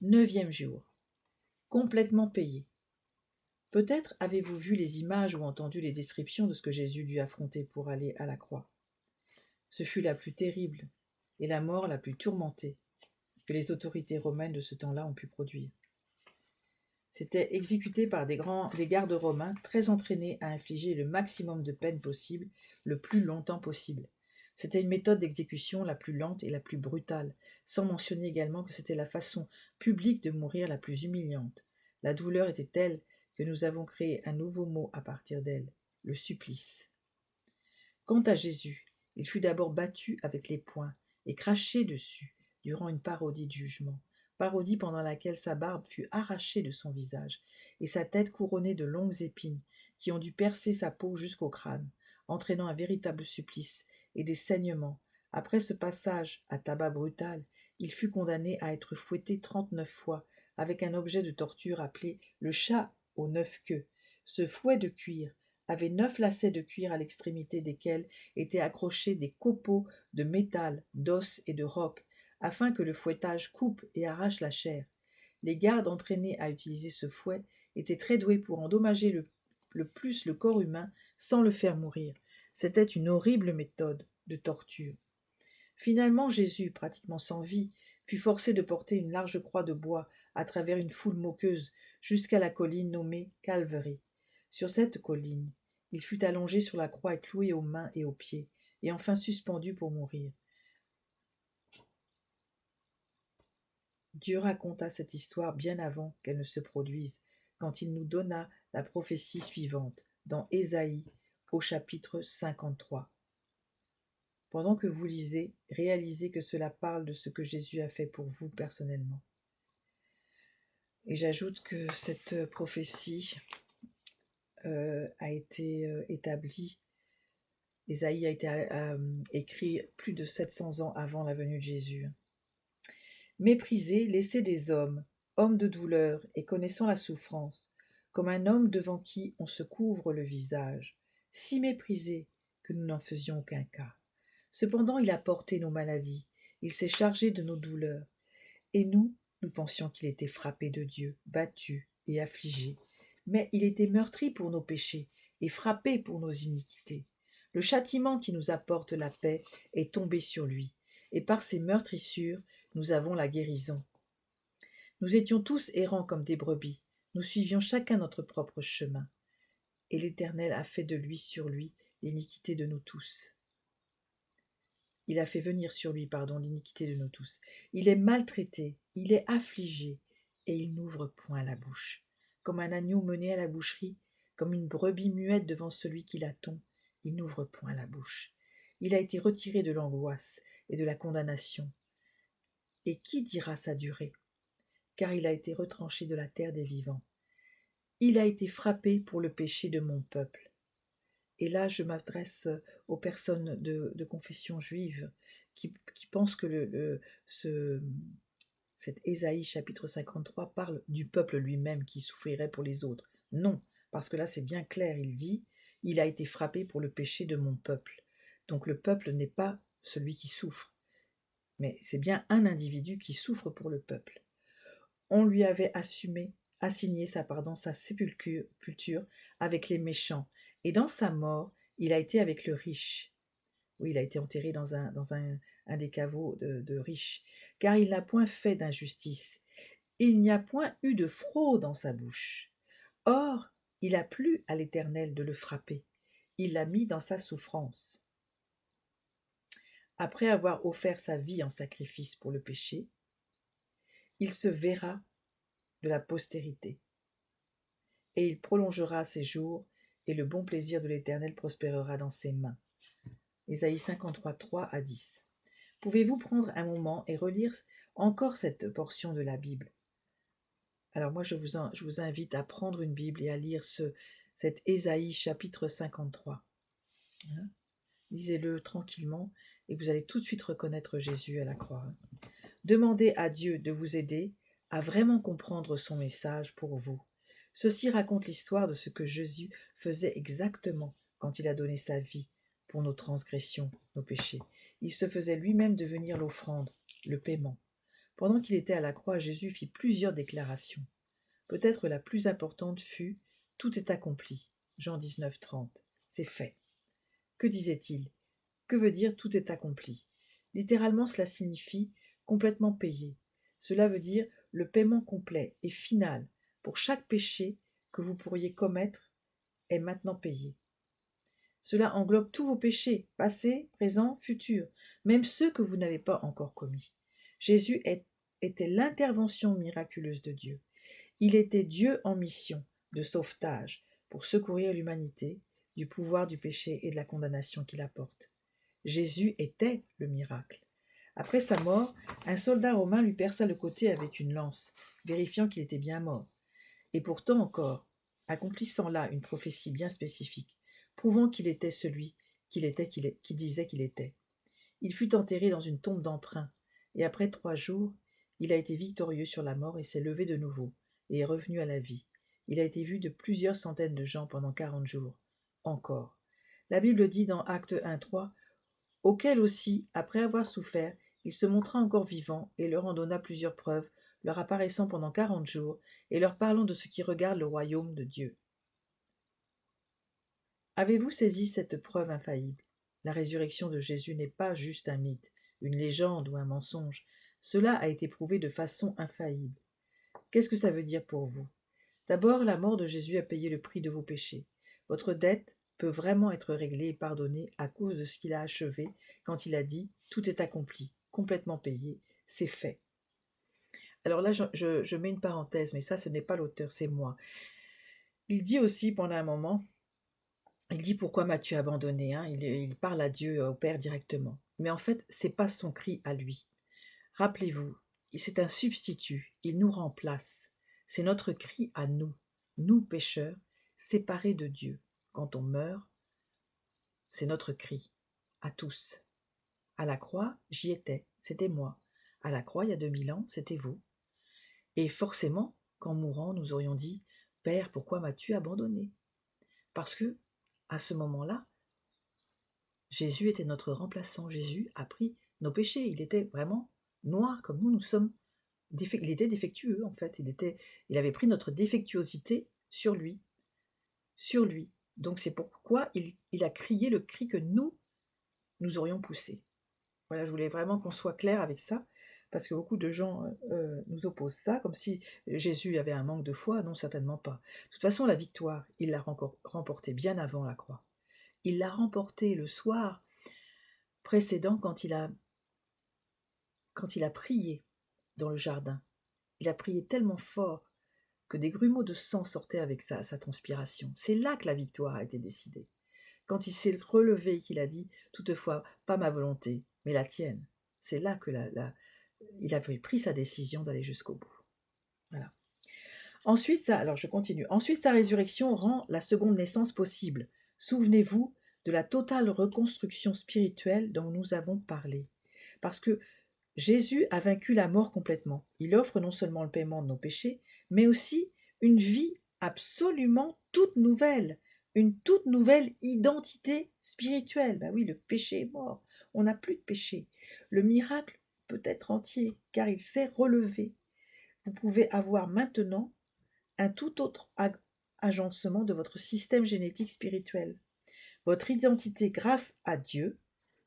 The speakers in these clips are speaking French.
9e jour. Complètement payé. Peut-être avez-vous vu les images ou entendu les descriptions de ce que Jésus dut affronter pour aller à la croix. Ce fut la plus terrible et la mort la plus tourmentée que les autorités romaines de ce temps-là ont pu produire. C'était exécuté par des gardes romains très entraînés à infliger le maximum de peine possible, le plus longtemps possible. C'était une méthode d'exécution la plus lente et la plus brutale, sans mentionner également que c'était la façon publique de mourir la plus humiliante. La douleur était telle que nous avons créé un nouveau mot à partir d'elle, le supplice. Quant à Jésus, il fut d'abord battu avec les poings et craché dessus durant une parodie de jugement, parodie pendant laquelle sa barbe fut arrachée de son visage et sa tête couronnée de longues épines qui ont dû percer sa peau jusqu'au crâne, entraînant un véritable supplice et des saignements. Après ce passage à tabac brutal, il fut condamné à être fouetté 39 fois avec un objet de torture appelé le chat aux 9 queues. Ce fouet de cuir avait 9 lacets de cuir à l'extrémité desquels étaient accrochés des copeaux de métal, d'os et de roc, afin que le fouettage coupe et arrache la chair. Les gardes entraînés à utiliser ce fouet étaient très doués pour endommager le plus le corps humain sans le faire mourir. C'était une horrible méthode de torture. Finalement, Jésus, pratiquement sans vie, fut forcé de porter une large croix de bois à travers une foule moqueuse jusqu'à la colline nommée Calvary. Sur cette colline, il fut allongé sur la croix et cloué aux mains et aux pieds, et enfin suspendu pour mourir. Dieu raconta cette histoire bien avant qu'elle ne se produise, quand il nous donna la prophétie suivante, dans Ésaïe, au chapitre 53. Pendant que vous lisez, réalisez que cela parle de ce que Jésus a fait pour vous personnellement. Et j'ajoute que cette prophétie a été établie. Ésaïe a été écrit plus de 700 ans avant la venue de Jésus. Méprisé, laissé des hommes, homme de douleur et connaissant la souffrance, comme un homme devant qui on se couvre le visage, si méprisé que nous n'en faisions aucun cas. Cependant il a porté nos maladies, il s'est chargé de nos douleurs, et nous pensions qu'il était frappé de Dieu, battu et affligé. Mais il était meurtri pour nos péchés et frappé pour nos iniquités. Le châtiment qui nous apporte la paix est tombé sur lui, et par ses meurtrissures, nous avons la guérison. Nous étions tous errants comme des brebis, nous suivions chacun notre propre chemin, et l'Éternel a fait de lui sur lui l'iniquité de nous tous. Il a fait venir sur lui, l'iniquité de nous tous. Il est maltraité, il est affligé, et il n'ouvre point la bouche. Comme un agneau mené à la boucherie, comme une brebis muette devant celui qui l'attend, il n'ouvre point la bouche. Il a été retiré de l'angoisse et de la condamnation. Et qui dira sa durée? Car il a été retranché de la terre des vivants. Il a été frappé pour le péché de mon peuple. Et là, je m'adresse aux personnes de confession juive qui pensent que cet Ésaïe chapitre 53 parle du peuple lui-même qui souffrirait pour les autres. Non, parce que là c'est bien clair, il dit « Il a été frappé pour le péché de mon peuple ». Donc le peuple n'est pas celui qui souffre, mais c'est bien un individu qui souffre pour le peuple. On lui avait assigné sa sépulture avec les méchants, et dans sa mort, il a été avec le riche. Oui, il a été enterré dans un des caveaux de riches, car il n'a point fait d'injustice. Il n'y a point eu de fraude dans sa bouche. Or, il a plu à l'Éternel de le frapper. Il l'a mis dans sa souffrance. Après avoir offert sa vie en sacrifice pour le péché, il se verra de la postérité, et il prolongera ses jours, et le bon plaisir de l'Éternel prospérera dans ses mains. Ésaïe 53, 3 à 10. Pouvez-vous prendre un moment et relire encore cette portion de la Bible? Alors moi, je vous invite à prendre une Bible et à lire cet Ésaïe chapitre 53. Lisez-le tranquillement et vous allez tout de suite reconnaître Jésus à la croix. Demandez à Dieu de vous aider à vraiment comprendre son message pour vous. Ceci raconte l'histoire de ce que Jésus faisait exactement quand il a donné sa vie pour nos transgressions, nos péchés. Il se faisait lui-même devenir l'offrande, le paiement. Pendant qu'il était à la croix, Jésus fit plusieurs déclarations. Peut-être la plus importante fut « Tout est accompli ». Jean 19, 30. C'est fait. Que disait-il? Que veut dire « tout est accompli » ? Littéralement, cela signifie « complètement payé ». Cela veut dire le paiement complet et final pour chaque péché que vous pourriez commettre est maintenant payé. Cela englobe tous vos péchés, passés, présents, futurs, même ceux que vous n'avez pas encore commis. Jésus était l'intervention miraculeuse de Dieu. Il était Dieu en mission de sauvetage pour secourir l'humanité du pouvoir du péché et de la condamnation qu'il apporte. Jésus était le miracle. Après sa mort, un soldat romain lui perça le côté avec une lance, vérifiant qu'il était bien mort. Et pourtant encore, accomplissant là une prophétie bien spécifique, prouvant qu'il était celui qui disait qu'il était. Il fut enterré dans une tombe d'emprunt, et après 3 jours, il a été victorieux sur la mort et s'est levé de nouveau, et est revenu à la vie. Il a été vu de plusieurs centaines de gens pendant 40 jours. Encore. La Bible dit dans Actes 1:3, « Auquel aussi, après avoir souffert, il se montra encore vivant et leur en donna plusieurs preuves, leur apparaissant pendant 40 jours et leur parlant de ce qui regarde le royaume de Dieu. » Avez-vous saisi cette preuve infaillible? La résurrection de Jésus n'est pas juste un mythe, une légende ou un mensonge. Cela a été prouvé de façon infaillible. Qu'est-ce que ça veut dire pour vous? D'abord, la mort de Jésus a payé le prix de vos péchés. Votre dette peut vraiment être réglée et pardonnée à cause de ce qu'il a achevé quand il a dit « tout est accompli, complètement payé, c'est fait ». Alors là, je mets une parenthèse, mais ça, ce n'est pas l'auteur, c'est moi. Il dit aussi pendant un moment, il dit pourquoi m'as-tu abandonné, hein? Il parle à Dieu, au Père directement. Mais en fait, c'est pas son cri à lui. Rappelez-vous, c'est un substitut, il nous remplace. C'est notre cri à nous, nous pécheurs, séparés de Dieu. Quand on meurt, c'est notre cri, à tous. À la croix, j'y étais, c'était moi. À la croix, il y a 2000 ans, c'était vous. Et forcément, qu'en mourant, nous aurions dit « Père, pourquoi m'as-tu abandonné ?» Parce que, à ce moment-là, Jésus était notre remplaçant. Jésus a pris nos péchés. Il était vraiment noir comme nous sommes. Il était défectueux, en fait. Il avait pris notre défectuosité sur lui. Sur lui. Donc c'est pourquoi il a crié le cri que nous aurions poussé. Voilà, je voulais vraiment qu'on soit clair avec ça, parce que beaucoup de gens nous opposent ça, comme si Jésus avait un manque de foi. Non, certainement pas. De toute façon, la victoire, il l'a remportée bien avant la croix. Il l'a remportée le soir précédent quand il a prié dans le jardin. Il a prié tellement fort que des grumeaux de sang sortaient avec sa transpiration. C'est là que la victoire a été décidée. Quand il s'est relevé et qu'il a dit « Toutefois, pas ma volonté, mais la tienne », c'est là que il avait pris sa décision d'aller jusqu'au bout. Voilà. Ensuite, alors je continue. Ensuite, sa résurrection rend la seconde naissance possible. Souvenez-vous de la totale reconstruction spirituelle dont nous avons parlé. Parce que Jésus a vaincu la mort complètement. Il offre non seulement le paiement de nos péchés, mais aussi une vie absolument toute nouvelle, une toute nouvelle identité spirituelle. Ben oui, le péché est mort, on n'a plus de péché. Le miracle peut être entier, car il s'est relevé. Vous pouvez avoir maintenant un tout autre agencement de votre système génétique spirituel. Votre identité grâce à Dieu,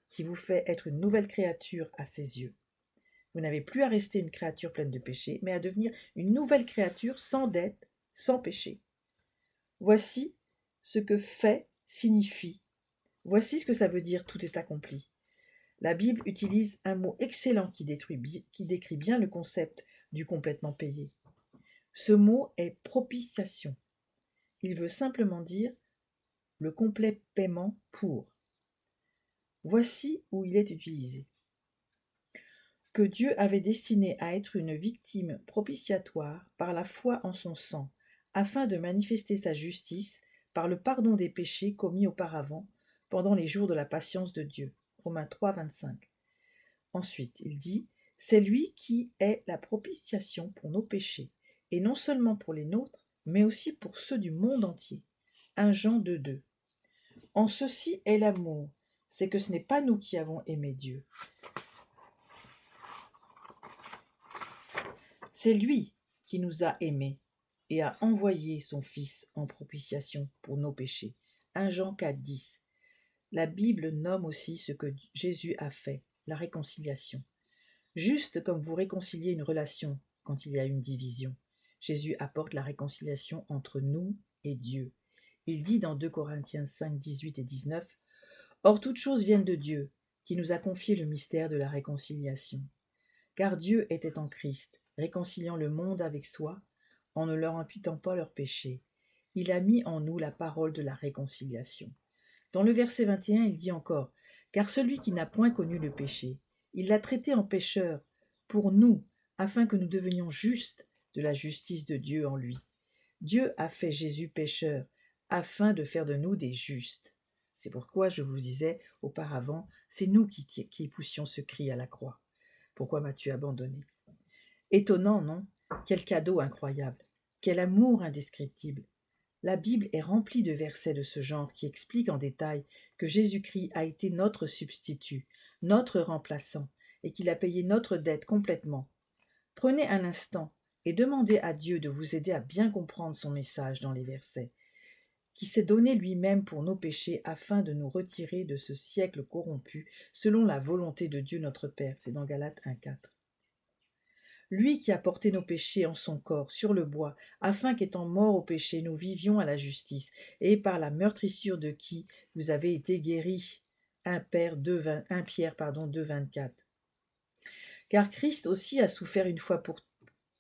qui vous fait être une nouvelle créature à ses yeux. Vous n'avez plus à rester une créature pleine de péché, mais à devenir une nouvelle créature sans dette, sans péché. Voici ce que fait signifie. Voici ce que ça veut dire « tout est accompli ». La Bible utilise un mot excellent qui décrit bien le concept du complètement payé. Ce mot est propitiation. Il veut simplement dire le complet paiement pour. Voici où il est utilisé. Que Dieu avait destiné à être une victime propitiatoire par la foi en son sang, afin de manifester sa justice par le pardon des péchés commis auparavant, pendant les jours de la patience de Dieu. Romains 3, 25. Ensuite, il dit « C'est lui qui est la propitiation pour nos péchés, et non seulement pour les nôtres, mais aussi pour ceux du monde entier. » 1 Jean 2, 2. En ceci est l'amour, c'est que ce n'est pas nous qui avons aimé Dieu, C'est lui qui nous a aimés et a envoyé son Fils en propitiation pour nos péchés. 1 Jean 4,10. La Bible nomme aussi ce que Jésus a fait, la réconciliation. Juste comme vous réconciliez une relation quand il y a une division, Jésus apporte la réconciliation entre nous et Dieu. Il dit dans 2 Corinthiens 5, 18 et 19, « Or toutes choses viennent de Dieu, qui nous a confié le mystère de la réconciliation. Car Dieu était en Christ, réconciliant le monde avec soi, en ne leur imputant pas leurs péchés. Il a mis en nous la parole de la réconciliation. » Dans le verset 21, il dit encore, « Car celui qui n'a point connu le péché, il l'a traité en pécheur pour nous, afin que nous devenions justes de la justice de Dieu en lui. Dieu a fait Jésus pécheur, afin de faire de nous des justes. » C'est pourquoi je vous disais auparavant, c'est nous qui poussions ce cri à la croix. Pourquoi m'as-tu abandonné? Étonnant, non? Quel cadeau incroyable! Quel amour indescriptible! La Bible est remplie de versets de ce genre qui expliquent en détail que Jésus-Christ a été notre substitut, notre remplaçant, et qu'il a payé notre dette complètement. Prenez un instant et demandez à Dieu de vous aider à bien comprendre son message dans les versets, qui s'est donné lui-même pour nos péchés afin de nous retirer de ce siècle corrompu selon la volonté de Dieu notre Père. C'est dans Galates 1,4. Lui qui a porté nos péchés en son corps sur le bois, afin qu'étant morts au péché, nous vivions à la justice, et par la meurtrissure de qui vous avez été guéris. 1 Pierre 2,24. Car Christ aussi a souffert une fois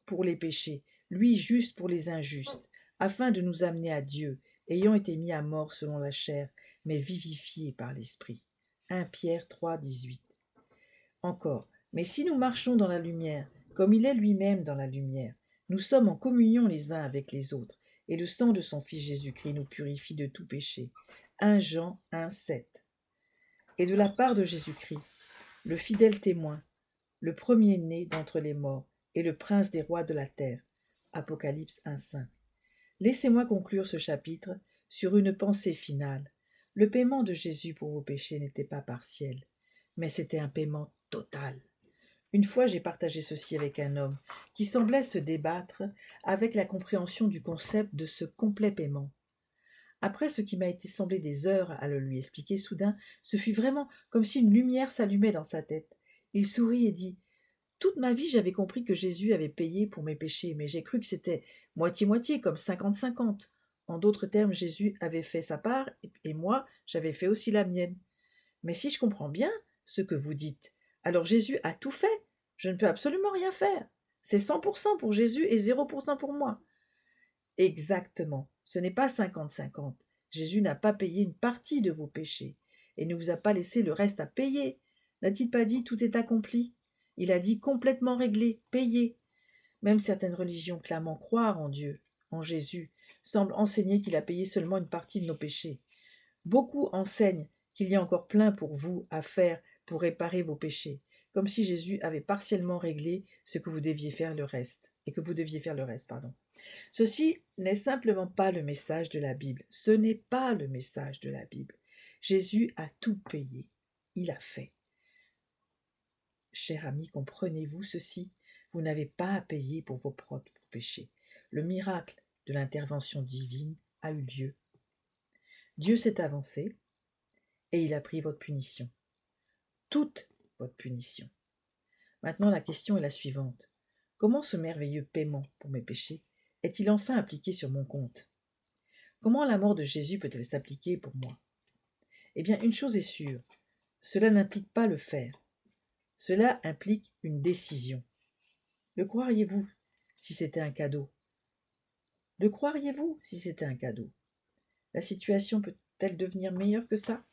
pour les péchés, lui juste pour les injustes, afin de nous amener à Dieu, ayant été mis à mort selon la chair, mais vivifié par l'Esprit. 1 Pierre 3,18. Encore, mais si nous marchons dans la lumière, comme il est lui-même dans la lumière, nous sommes en communion les uns avec les autres, et le sang de son Fils Jésus-Christ nous purifie de tout péché. 1 Jean 1, 7. Et de la part de Jésus-Christ, le fidèle témoin, le premier-né d'entre les morts, et le prince des rois de la terre. Apocalypse 1, 5. Laissez-moi conclure ce chapitre sur une pensée finale. Le paiement de Jésus pour vos péchés n'était pas partiel, mais c'était un paiement total. Une fois, j'ai partagé ceci avec un homme qui semblait se débattre avec la compréhension du concept de ce complet paiement. Après ce qui m'a été semblé des heures à le lui expliquer, soudain, ce fut vraiment comme si une lumière s'allumait dans sa tête. Il sourit et dit « Toute ma vie, j'avais compris que Jésus avait payé pour mes péchés, mais j'ai cru que c'était moitié-moitié, comme 50-50. En d'autres termes, Jésus avait fait sa part et moi, j'avais fait aussi la mienne. Mais si je comprends bien ce que vous dites, alors Jésus a tout fait. Je ne peux absolument rien faire. C'est 100% pour Jésus et 0% pour moi. » Exactement. Ce n'est pas 50-50. Jésus n'a pas payé une partie de vos péchés et ne vous a pas laissé le reste à payer. N'a-t-il pas dit tout est accompli? Il a dit complètement réglé, payé. Même certaines religions clamant croire en Dieu, en Jésus, semblent enseigner qu'il a payé seulement une partie de nos péchés. Beaucoup enseignent qu'il y a encore plein pour vous à faire pour réparer vos péchés, comme si Jésus avait partiellement réglé ce que vous deviez faire le reste, et que vous deviez faire le reste, pardon. Ceci n'est simplement pas le message de la Bible. Ce n'est pas le message de la Bible. Jésus a tout payé. Il a fait. Cher ami, comprenez-vous ceci? Vous n'avez pas à payer pour vos propres péchés. Le miracle de l'intervention divine a eu lieu. Dieu s'est avancé et il a pris votre punition. Toute votre punition. Maintenant, la question est la suivante. Comment ce merveilleux paiement pour mes péchés est-il enfin appliqué sur mon compte? Comment la mort de Jésus peut-elle s'appliquer pour moi? Eh bien, une chose est sûre, cela n'implique pas le faire. Cela implique une décision. Le croiriez-vous si c'était un cadeau? Le croiriez-vous si c'était un cadeau? La situation peut-elle devenir meilleure que ça?